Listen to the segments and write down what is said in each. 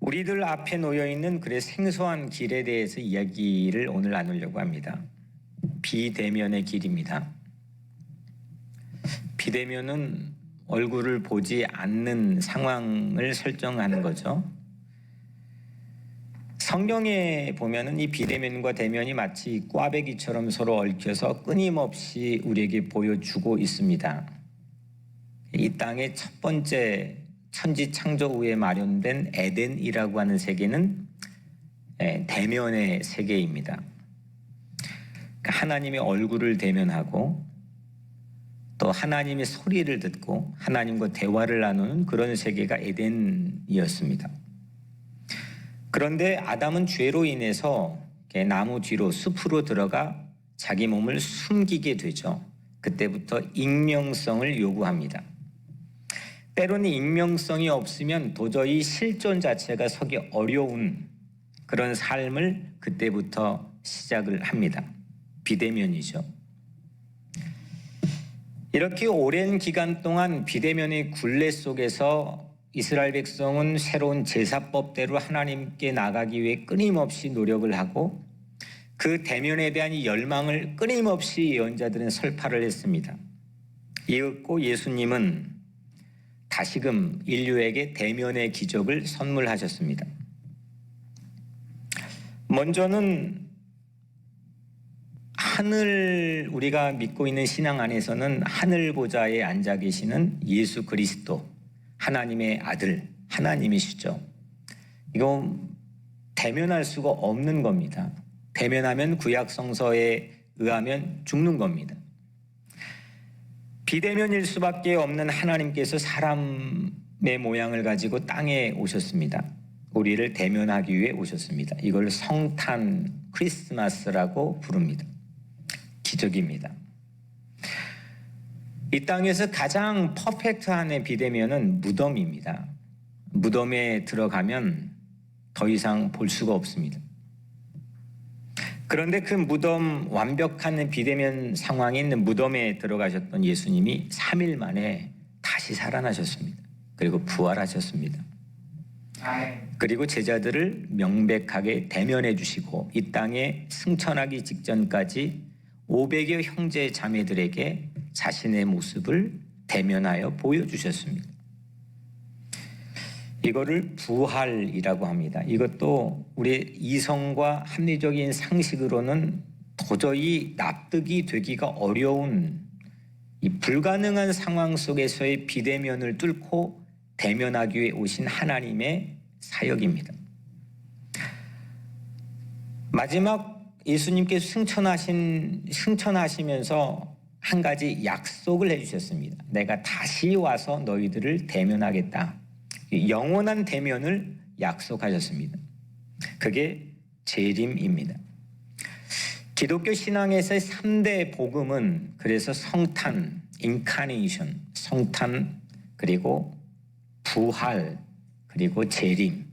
우리들 앞에 놓여 있는 그의 생소한 길에 대해서 이야기를 오늘 나누려고 합니다. 비대면의 길입니다. 비대면은 얼굴을 보지 않는 상황을 설정하는 거죠. 성경에 보면은 이 비대면과 대면이 마치 꽈배기처럼 서로 얽혀서 끊임없이 우리에게 보여주고 있습니다. 이 땅의 첫 번째 천지 창조 후에 마련된 에덴이라고 하는 세계는 대면의 세계입니다. 하나님의 얼굴을 대면하고 또 하나님의 소리를 듣고 하나님과 대화를 나누는 그런 세계가 에덴이었습니다. 그런데 아담은 죄로 인해서 나무 뒤로 숲으로 들어가 자기 몸을 숨기게 되죠. 그때부터 익명성을 요구합니다. 때로는 익명성이 없으면 도저히 실존 자체가 서기 어려운 그런 삶을 그때부터 시작을 합니다. 비대면이죠. 이렇게 오랜 기간 동안 비대면의 굴레 속에서 이스라엘 백성은 새로운 제사법대로 하나님께 나가기 위해 끊임없이 노력을 하고 그 대면에 대한 열망을 끊임없이 예언자들은 설파를 했습니다. 이윽고 예수님은 다시금 인류에게 대면의 기적을 선물하셨습니다. 먼저는 우리가 믿고 있는 신앙 안에서는 하늘 보좌에 앉아 계시는 예수 그리스도, 하나님의 아들, 하나님이시죠. 이거 대면할 수가 없는 겁니다. 대면하면 구약 성서에 의하면 죽는 겁니다. 비대면일 수밖에 없는 하나님께서 사람의 모양을 가지고 땅에 오셨습니다. 우리를 대면하기 위해 오셨습니다. 이걸 성탄 크리스마스라고 부릅니다. 기적입니다. 이 땅에서 가장 퍼펙트한 비대면은 무덤입니다. 무덤에 들어가면 더 이상 볼 수가 없습니다. 그런데 그 무덤, 완벽한 비대면 상황에 있는 무덤에 들어가셨던 예수님이 3일 만에 다시 살아나셨습니다. 그리고 부활하셨습니다. 그리고 제자들을 명백하게 대면해 주시고 이 땅에 승천하기 직전까지 500여 형제 자매들에게 자신의 모습을 대면하여 보여주셨습니다. 이거를 부활이라고 합니다. 이것도 우리 이성과 합리적인 상식으로는 도저히 납득이 되기가 어려운 이 불가능한 상황 속에서의 비대면을 뚫고 대면하기 위해 오신 하나님의 사역입니다. 마지막 예수님께서 승천하시면서 한 가지 약속을 해주셨습니다. 내가 다시 와서 너희들을 대면하겠다. 영원한 대면을 약속하셨습니다. 그게 재림입니다. 기독교 신앙에서의 3대 복음은 그래서 성탄, 인카네이션, 성탄, 그리고 부활, 그리고 재림.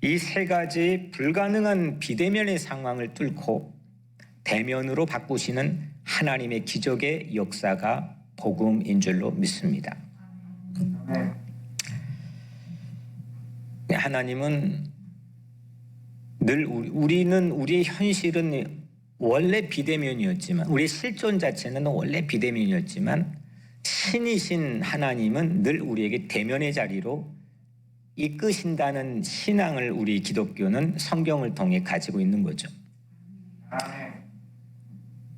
이 세 가지 불가능한 비대면의 상황을 뚫고 대면으로 바꾸시는 하나님의 기적의 역사가 복음인 줄로 믿습니다. 하나님은 늘 우리의 현실은 원래 비대면이었지만 우리의 실존 자체는 원래 비대면이었지만 신이신 하나님은 늘 우리에게 대면의 자리로 이끄신다는 신앙을 우리 기독교는 성경을 통해 가지고 있는 거죠.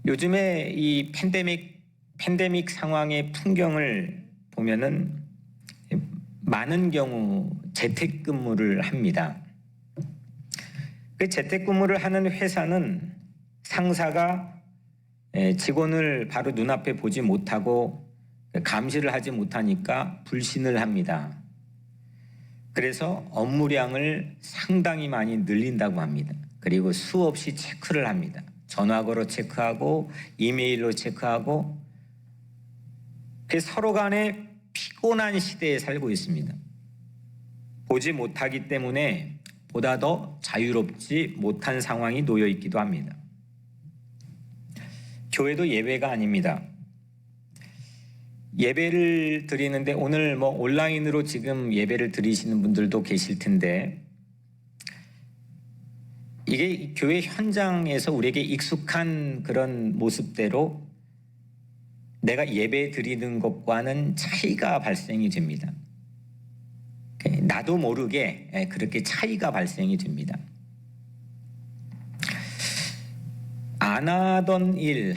요즘에 이 팬데믹 상황의 풍경을 보면은 많은 경우 재택근무를 합니다. 그 재택근무를 하는 회사는 상사가 직원을 바로 눈앞에 보지 못하고 감시를 하지 못하니까 불신을 합니다. 그래서 업무량을 상당히 많이 늘린다고 합니다. 그리고 수없이 체크를 합니다. 전화 걸어 체크하고 이메일로 체크하고 서로 간에 피곤한 시대에 살고 있습니다. 보지 못하기 때문에 보다 더 자유롭지 못한 상황이 놓여 있기도 합니다. 교회도 예외가 아닙니다. 예배를 드리는데 오늘 온라인으로 지금 예배를 드리시는 분들도 계실 텐데 이게 교회 현장에서 우리에게 익숙한 그런 모습대로 내가 예배 드리는 것과는 차이가 발생이 됩니다. 나도 모르게 그렇게 차이가 발생이 됩니다. 안 하던 일,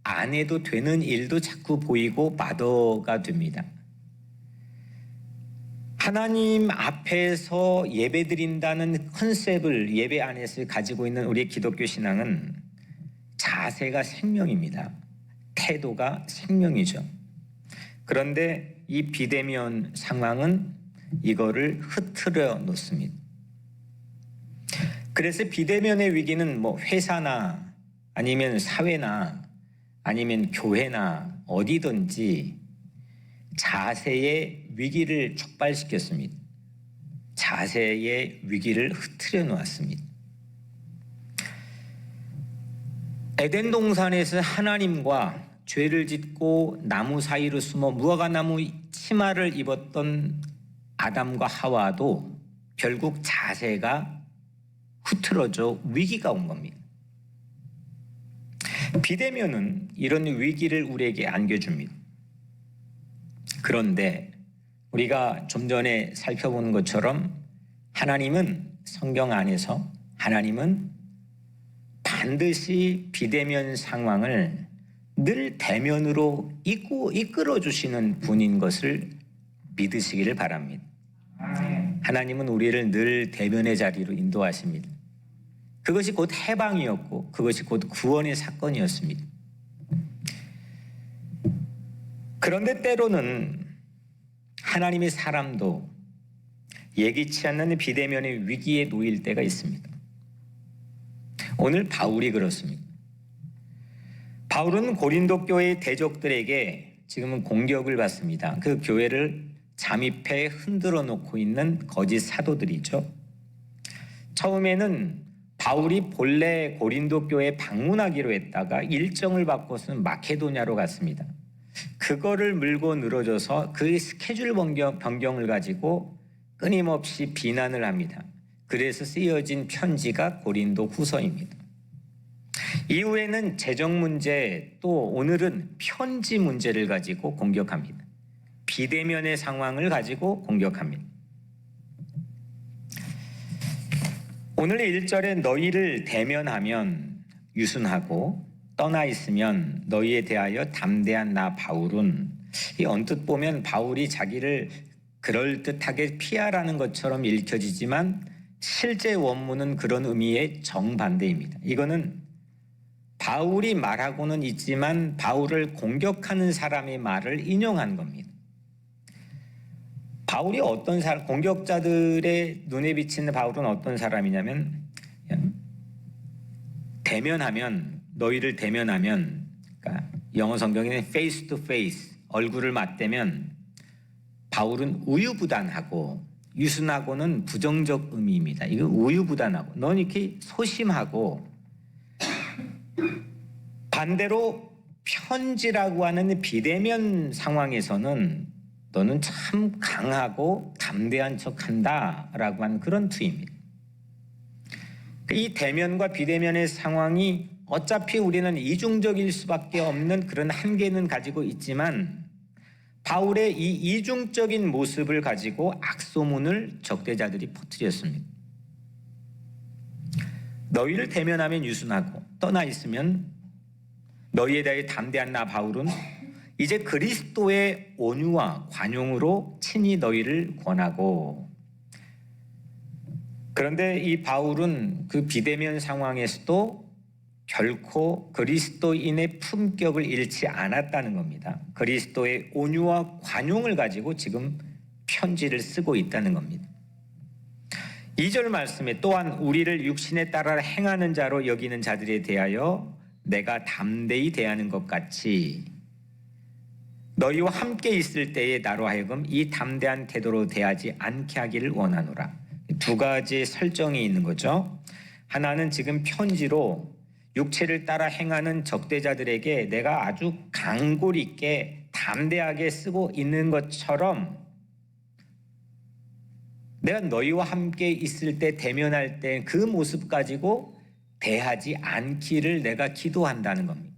안 해도 되는 일도 자꾸 보이고 마더가 됩니다. 하나님 앞에서 예배 드린다는 컨셉을 예배 안에서 가지고 있는 우리의 기독교 신앙은 자세가 생명입니다. 태도가 생명이죠. 그런데 이 비대면 상황은 이거를 흐트러 놓습니다. 그래서 비대면의 위기는 뭐 회사나 아니면 사회나 아니면 교회나 어디든지 자세의 위기를 촉발시켰습니다. 자세의 위기를 흐트려 놓았습니다. 에덴 동산에서 하나님과 죄를 짓고 나무 사이로 숨어 무화과나무 치마를 입었던 아담과 하와도 결국 자세가 흐트러져 위기가 온 겁니다. 비대면은 이런 위기를 우리에게 안겨줍니다. 그런데 우리가 좀 전에 살펴본 것처럼 하나님은 성경 안에서 하나님은 반드시 비대면 상황을 늘 대면으로 이끌어 주시는 분인 것을 믿으시기를 바랍니다. 하나님은 우리를 늘 대면의 자리로 인도하십니다. 그것이 곧 해방이었고 그것이 곧 구원의 사건이었습니다. 그런데 때로는 하나님의 사람도 예기치 않는 비대면의 위기에 놓일 때가 있습니다. 오늘 바울이 그렇습니다. 바울은 고린도 교회의 대적들에게 지금은 공격을 받습니다. 그 교회를 잠입해 흔들어 놓고 있는 거짓 사도들이죠. 처음에는 바울이 본래 고린도 교회에 방문하기로 했다가 일정을 바꿔서는 마케도냐로 갔습니다. 그거를 물고 늘어져서 그 스케줄 변경을 가지고 끊임없이 비난을 합니다. 그래서 쓰여진 편지가 고린도 후서입니다. 이후에는 재정 문제, 또 오늘은 편지 문제를 가지고 공격합니다. 비대면의 상황을 가지고 공격합니다. 오늘 1절에 너희를 대면하면 유순하고 떠나 있으면 너희에 대하여 담대한 나 바울은, 이 언뜻 보면 바울이 자기를 그럴듯하게 피하라는 것처럼 읽혀지지만 실제 원문은 그런 의미의 정반대입니다. 이거는 바울이 말하고는 있지만 바울을 공격하는 사람의 말을 인용한 겁니다. 바울이 어떤 사람, 공격자들의 눈에 비치는 바울은 어떤 사람이냐면, 대면하면, 너희를 대면하면, 그러니까 영어 성경에는 face to face, 얼굴을 맞대면 바울은 우유부단하고 유순하고는 부정적 의미입니다. 이거 우유부단하고, 넌 이렇게 소심하고, 반대로 편지라고 하는 비대면 상황에서는 너는 참 강하고 담대한 척한다라고 하는 그런 투입니다. 이 대면과 비대면의 상황이 어차피 우리는 이중적일 수밖에 없는 그런 한계는 가지고 있지만 바울의 이 이중적인 모습을 가지고 악소문을 적대자들이 퍼뜨렸습니다. 너희를 대면하면 유순하고 떠나 있으면 너희에 대해 담대한 나 바울은 이제 그리스도의 온유와 관용으로 친히 너희를 권하고, 그런데 이 바울은 그 비대면 상황에서도 결코 그리스도인의 품격을 잃지 않았다는 겁니다. 그리스도의 온유와 관용을 가지고 지금 편지를 쓰고 있다는 겁니다. 2절 말씀에 또한 우리를 육신에 따라 행하는 자로 여기는 자들에 대하여 내가 담대히 대하는 것 같이 너희와 함께 있을 때에 나로 하여금 이 담대한 태도로 대하지 않게 하기를 원하노라. 두 가지의 설정이 있는 거죠. 하나는 지금 편지로 육체를 따라 행하는 적대자들에게 내가 아주 강골 있게 담대하게 쓰고 있는 것처럼 내가 너희와 함께 있을 때 대면할 때 그 모습 가지고 대하지 않기를 내가 기도한다는 겁니다.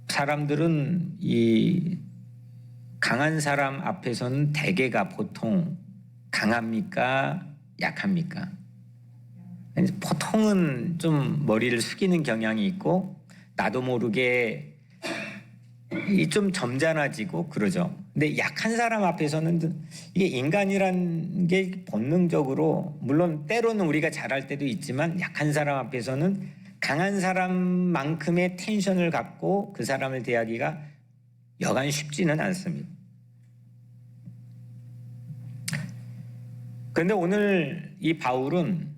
사람들은 이 강한 사람 앞에서는 대개가 보통 강합니까? 약합니까? 보통은 좀 머리를 숙이는 경향이 있고 나도 모르게 좀 점잖아지고 그러죠. 근데 약한 사람 앞에서는 이게 인간이란 게 본능적으로 물론 때로는 우리가 잘할 때도 있지만 약한 사람 앞에서는 강한 사람만큼의 텐션을 갖고 그 사람을 대하기가 여간 쉽지는 않습니다. 그런데 오늘 이 바울은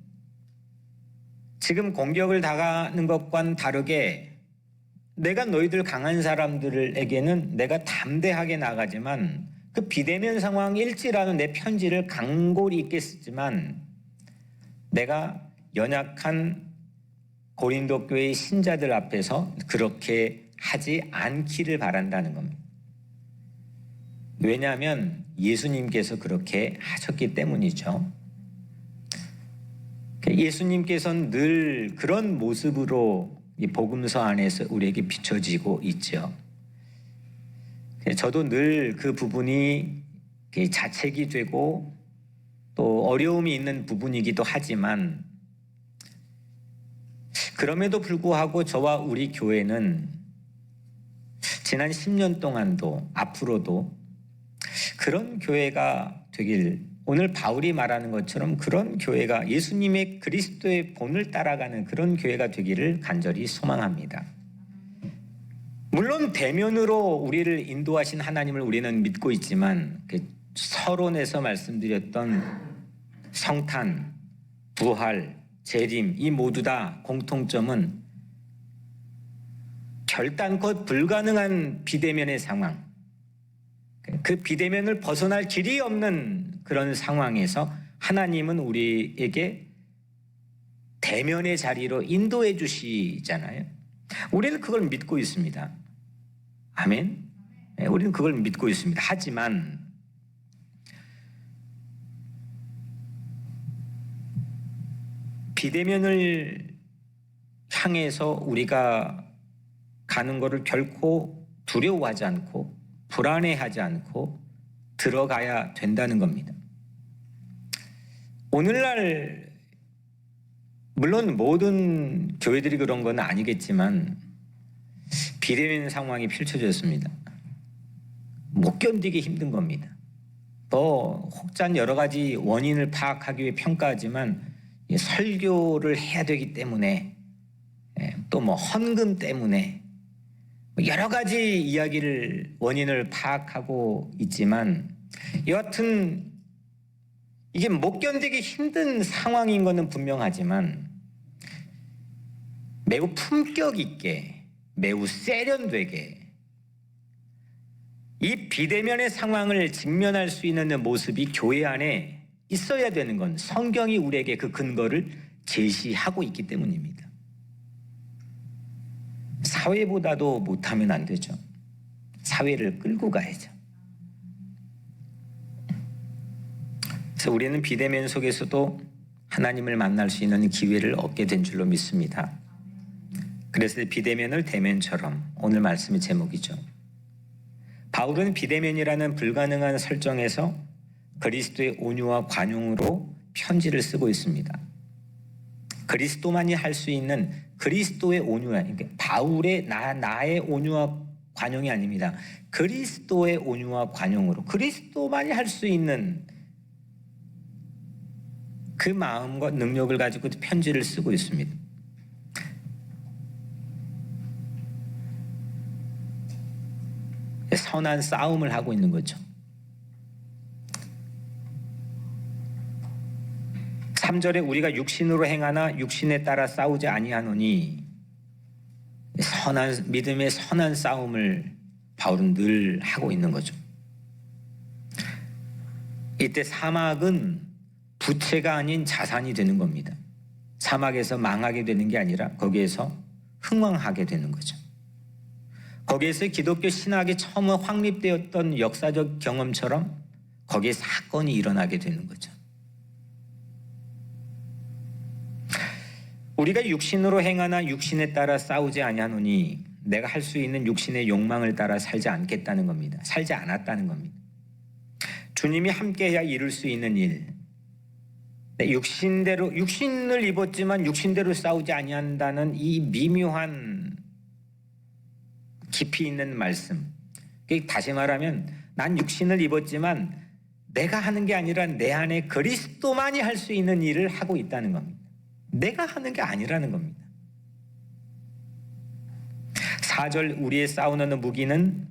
지금 공격을 당하는 것과는 다르게 내가 너희들 강한 사람들에게는 내가 담대하게 나가지만 그 비대면 상황일지라도 내 편지를 강골히 있게 쓰지만 내가 연약한 고린도 교회의 신자들 앞에서 그렇게 하지 않기를 바란다는 겁니다. 왜냐하면 예수님께서 그렇게 하셨기 때문이죠. 예수님께서는 늘 그런 모습으로 이 복음서 안에서 우리에게 비춰지고 있죠. 저도 늘 그 부분이 자책이 되고 또 어려움이 있는 부분이기도 하지만 그럼에도 불구하고 저와 우리 교회는 지난 10년 동안도 앞으로도 그런 교회가 되길, 오늘 바울이 말하는 것처럼 그런 교회가 예수님의 그리스도의 본을 따라가는 그런 교회가 되기를 간절히 소망합니다. 물론 대면으로 우리를 인도하신 하나님을 우리는 믿고 있지만 서론에서 말씀드렸던 성탄, 부활, 재림 이 모두 다 공통점은 결단코 불가능한 비대면의 상황, 그 비대면을 벗어날 길이 없는 그런 상황에서 하나님은 우리에게 대면의 자리로 인도해 주시잖아요. 우리는 그걸 믿고 있습니다. 아멘. 우리는 그걸 믿고 있습니다. 하지만 비대면을 향해서 우리가 가는 것을 결코 두려워하지 않고 불안해하지 않고 들어가야 된다는 겁니다. 오늘날 물론 모든 교회들이 그런 건 아니겠지만 비대면 상황이 펼쳐졌습니다. 못 견디기 힘든 겁니다. 또 혹자는 여러 가지 원인을 파악하기 위해 평가하지만 설교를 해야 되기 때문에 또 뭐 헌금 때문에 여러 가지 이야기를 원인을 파악하고 있지만 여하튼 이게 못 견디기 힘든 상황인 것은 분명하지만 매우 품격 있게 매우 세련되게 이 비대면의 상황을 직면할 수 있는 모습이 교회 안에 있어야 되는 건 성경이 우리에게 그 근거를 제시하고 있기 때문입니다. 사회보다도 못하면 안 되죠. 사회를 끌고 가야죠. 그래서 우리는 비대면 속에서도 하나님을 만날 수 있는 기회를 얻게 된 줄로 믿습니다. 그래서 비대면을 대면처럼 오늘 말씀의 제목이죠. 바울은 비대면이라는 불가능한 설정에서 그리스도의 온유와 관용으로 편지를 쓰고 있습니다. 그리스도만이 할 수 있는 그리스도의 온유와, 그러니까 바울의 나의 온유와 관용이 아닙니다. 그리스도의 온유와 관용으로 그리스도만이 할 수 있는 그 마음과 능력을 가지고 편지를 쓰고 있습니다. 선한 싸움을 하고 있는 거죠. 3절에 우리가 육신으로 행하나 육신에 따라 싸우지 아니하노니 선한 믿음의 선한 싸움을 바울은 늘 하고 있는 거죠. 이때 사막은 부채가 아닌 자산이 되는 겁니다. 사막에서 망하게 되는 게 아니라 거기에서 흥왕하게 되는 거죠. 거기에서 기독교 신학이 처음 확립되었던 역사적 경험처럼 거기에 사건이 일어나게 되는 거죠. 우리가 육신으로 행하나 육신에 따라 싸우지 아니하노니 내가 할 수 있는 육신의 욕망을 따라 살지 않겠다는 겁니다. 살지 않았다는 겁니다. 주님이 함께해야 이룰 수 있는 일. 육신을 입었지만 육신대로 싸우지 아니한다는 이 미묘한 깊이 있는 말씀. 다시 말하면 난 육신을 입었지만 내가 하는 게 아니라 내 안에 그리스도만이 할 수 있는 일을 하고 있다는 겁니다. 내가 하는 게 아니라는 겁니다. 4절 우리의 싸우는 무기는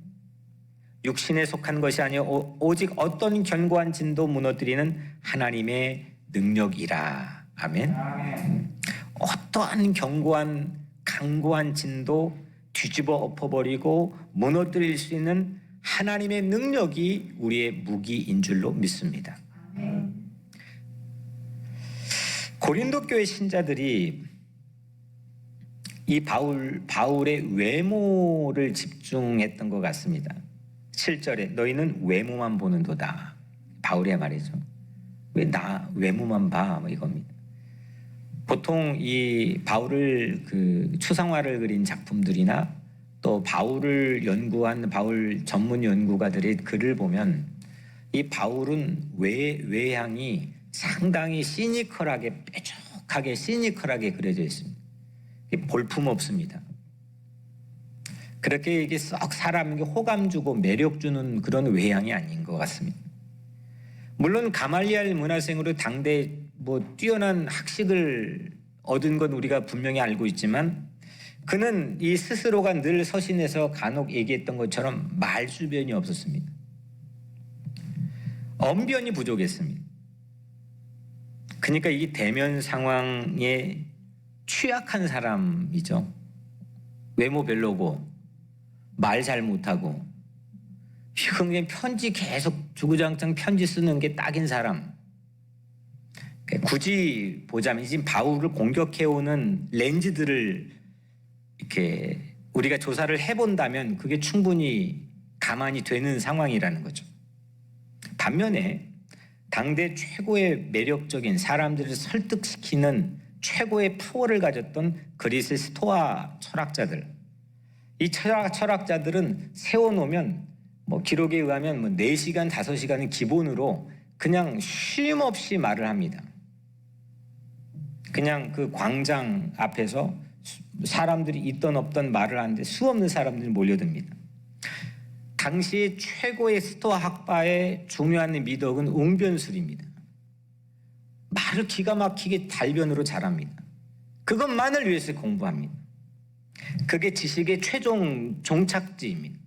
육신에 속한 것이 아니요 오직 어떤 견고한 진도 무너뜨리는 하나님의 능력이라. 아멘. 어떠한 강고한 진도 뒤집어 엎어버리고 무너뜨릴 수 있는 하나님의 능력이 우리의 무기인 줄로 믿습니다. 고린도 교회 신자들이 이 바울의 외모를 집중했던 것 같습니다. 7절에 너희는 외모만 보는도다. 바울의 말이죠. 왜 나 외모만 봐? 이겁니다. 보통 이 바울을 추상화를 그린 작품들이나 또 바울을 연구한 바울 전문 연구가들의 글을 보면 이 바울은 외향이 상당히 뾰족하게 시니컬하게 그려져 있습니다. 볼품 없습니다. 그렇게 이게 썩 사람에게 호감 주고 매력 주는 그런 외향이 아닌 것 같습니다. 물론 가말리엘 문화생으로 당대 뛰어난 학식을 얻은 건 우리가 분명히 알고 있지만 그는 이 스스로가 늘 서신에서 간혹 얘기했던 것처럼 말 주변이 없었습니다. 언변이 부족했습니다. 그러니까 이 대면 상황에 취약한 사람이죠. 외모 별로고 말 잘 못하고 그냥 편지 계속 주구장창 편지 쓰는 게 딱인 사람. 굳이 보자면 지금 바울을 공격해오는 렌즈들을 이렇게 우리가 조사를 해본다면 그게 충분히 가만히 되는 상황이라는 거죠. 반면에 당대 최고의 매력적인 사람들을 설득시키는 최고의 파워를 가졌던 그리스 스토아 철학자들. 이 철학자들은 세워놓으면 기록에 의하면 4시간, 5시간은 기본으로 그냥 쉼 없이 말을 합니다. 그냥 그 광장 앞에서 사람들이 있던 없던 말을 하는데 수없는 사람들이 몰려듭니다. 당시 최고의 스토아 학파의 중요한 미덕은 웅변술입니다. 말을 기가 막히게 달변으로 잘합니다. 그것만을 위해서 공부합니다. 그게 지식의 최종 종착지입니다.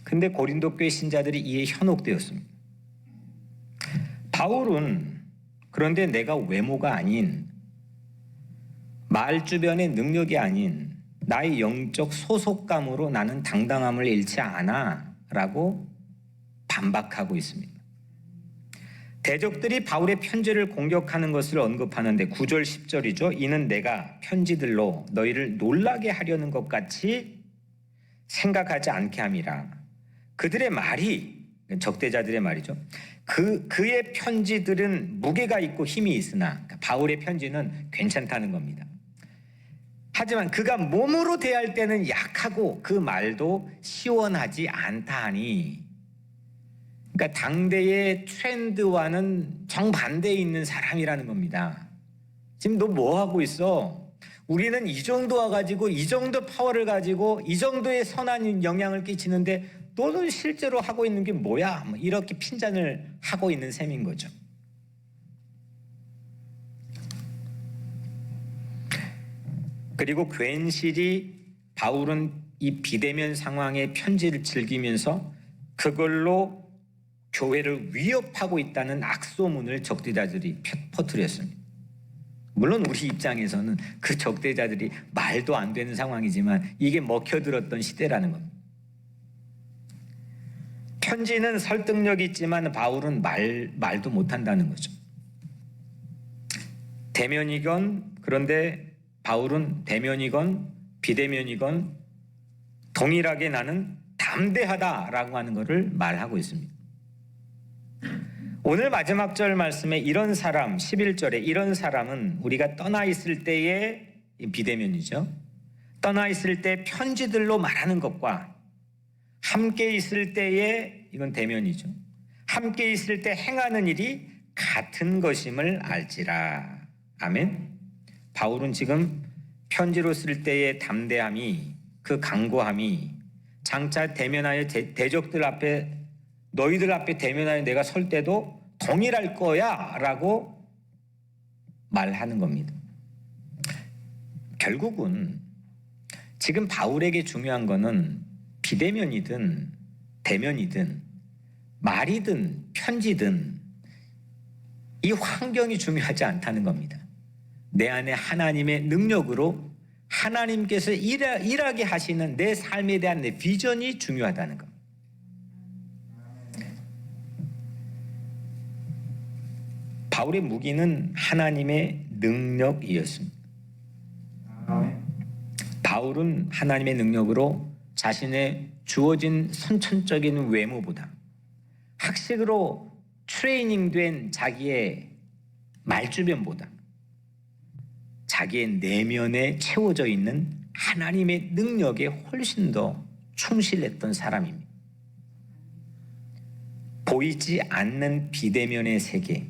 근데 고린도 교회 신자들이 이에 현혹되었습니다. 바울은 그런데 내가 외모가 아닌 말 주변의 능력이 아닌 나의 영적 소속감으로 나는 당당함을 잃지 않아 라고 반박하고 있습니다. 대적들이 바울의 편지를 공격하는 것을 언급하는데 9절 10절이죠. 이는 내가 편지들로 너희를 놀라게 하려는 것 같이 생각하지 않게 함이라. 그들의 말이 적대자들의 말이죠. 그의 편지들은 무게가 있고 힘이 있으나 그러니까 바울의 편지는 괜찮다는 겁니다. 하지만 그가 몸으로 대할 때는 약하고 그 말도 시원하지 않다 하니 그러니까 당대의 트렌드와는 정반대에 있는 사람이라는 겁니다. 지금 너 뭐 하고 있어? 우리는 이 정도 와가지고 이 정도 파워를 가지고 이 정도의 선한 영향을 끼치는데 너는 실제로 하고 있는 게 뭐야? 이렇게 핀잔을 하고 있는 셈인 거죠. 그리고 괜시리 바울은 이 비대면 상황의 편지를 즐기면서 그걸로 교회를 위협하고 있다는 악소문을 적대자들이 퍼뜨렸습니다. 물론 우리 입장에서는 그 적대자들이 말도 안 되는 상황이지만 이게 먹혀들었던 시대라는 겁니다. 편지는 설득력이 있지만 바울은 말도 못한다는 거죠. 대면이건 그런데 바울은 대면이건 비대면이건 동일하게 나는 담대하다라고 하는 것을 말하고 있습니다. 오늘 마지막 절 말씀에 이런 사람, 11절에 이런 사람은 우리가 떠나 있을 때의 비대면이죠. 떠나 있을 때 편지들로 말하는 것과 함께 있을 때의, 이건 대면이죠. 함께 있을 때 행하는 일이 같은 것임을 알지라. 아멘. 바울은 지금 편지로 쓸 때의 담대함이, 그 강고함이 장차 대면하여 대적들 앞에, 너희들 앞에 대면하여 내가 설 때도 동일할 거야 라고 말하는 겁니다. 결국은 지금 바울에게 중요한 거는 비대면이든 대면이든 말이든 편지든 이 환경이 중요하지 않다는 겁니다. 내 안에 하나님의 능력으로 하나님께서 일하게 하시는 내 삶에 대한 내 비전이 중요하다는 것. 바울의 무기는 하나님의 능력이었습니다. 바울은 하나님의 능력으로 자신의 주어진 선천적인 외모보다 학식으로 트레이닝된 자기의 말주변보다 자기의 내면에 채워져 있는 하나님의 능력에 훨씬 더 충실했던 사람입니다. 보이지 않는 비대면의 세계,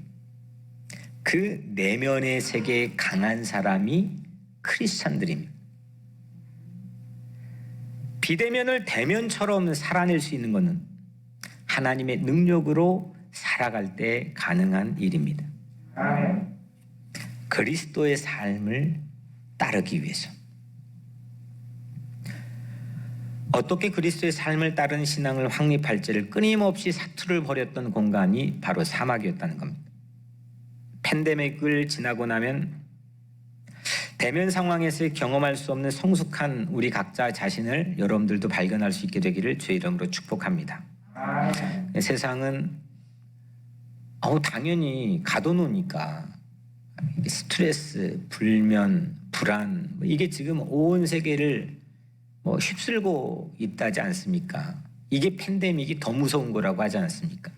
그 내면의 세계에 강한 사람이 크리스찬들입니다. 비대면을 대면처럼 살아낼 수 있는 것은 하나님의 능력으로 살아갈 때 가능한 일입니다. 그리스도의 삶을 따르기 위해서. 어떻게 그리스도의 삶을 따르는 신앙을 확립할지를 끊임없이 사투를 벌였던 공간이 바로 사막이었다는 겁니다. 팬데믹을 지나고 나면 대면 상황에서 경험할 수 없는 성숙한 우리 각자 자신을 여러분들도 발견할 수 있게 되기를 주의 이름으로 축복합니다. 세상은 당연히 가둬놓으니까 스트레스, 불면, 불안, 이게 지금 온 세계를 휩쓸고 있다지 않습니까? 이게 팬데믹이 더 무서운 거라고 하지 않습니까?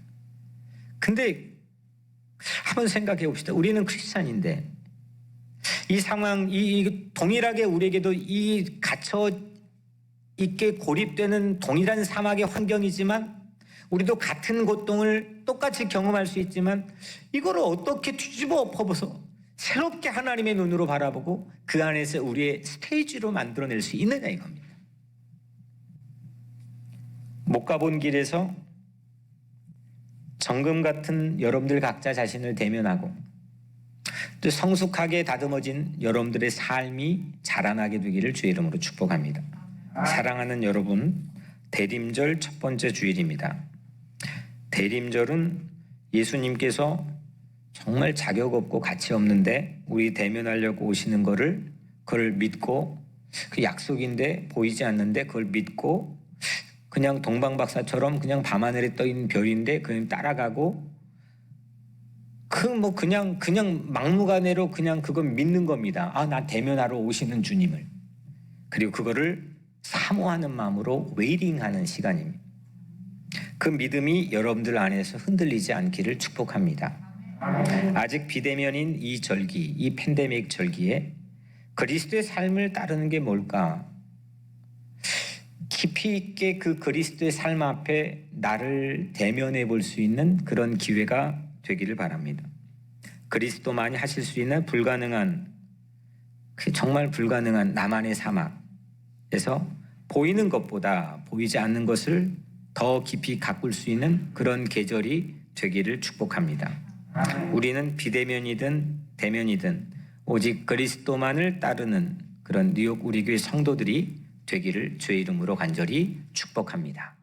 근데 한번 생각해 봅시다. 우리는 크리스찬인데 이 상황, 이 동일하게 우리에게도 이 갇혀 있게 고립되는 동일한 사막의 환경이지만 우리도 같은 고통을 똑같이 경험할 수 있지만 이거를 어떻게 뒤집어 엎어서 새롭게 하나님의 눈으로 바라보고 그 안에서 우리의 스테이지로 만들어낼 수 있느냐 이겁니다. 못 가본 길에서 정금 같은 여러분들 각자 자신을 대면하고 또 성숙하게 다듬어진 여러분들의 삶이 자라나게 되기를 주의 이름으로 축복합니다. 사랑하는 여러분, 대림절 첫 번째 주일입니다. 대림절은 예수님께서 정말 자격 없고 가치 없는데 우리 대면하려고 오시는 그걸 믿고, 그 약속인데 보이지 않는데 그걸 믿고 그냥 동방박사처럼 그냥 밤하늘에 떠 있는 별인데 그냥 따라가고 그냥 막무가내로 그냥 그걸 믿는 겁니다. 나 대면하러 오시는 주님을. 그리고 그거를 사모하는 마음으로 웨이팅하는 시간입니다. 그 믿음이 여러분들 안에서 흔들리지 않기를 축복합니다. 아직 비대면인 이 절기, 이 팬데믹 절기에 그리스도의 삶을 따르는 게 뭘까? 깊이 있게 그 그리스도의 삶 앞에 나를 대면해 볼 수 있는 그런 기회가 되기를 바랍니다. 그리스도만이 하실 수 있는 정말 불가능한 나만의 사막에서 보이는 것보다 보이지 않는 것을 더 깊이 가꿀 수 있는 그런 계절이 되기를 축복합니다. 우리는 비대면이든 대면이든 오직 그리스도만을 따르는 그런 뉴욕 우리 교회 성도들이 되기를 주의 이름으로 간절히 축복합니다.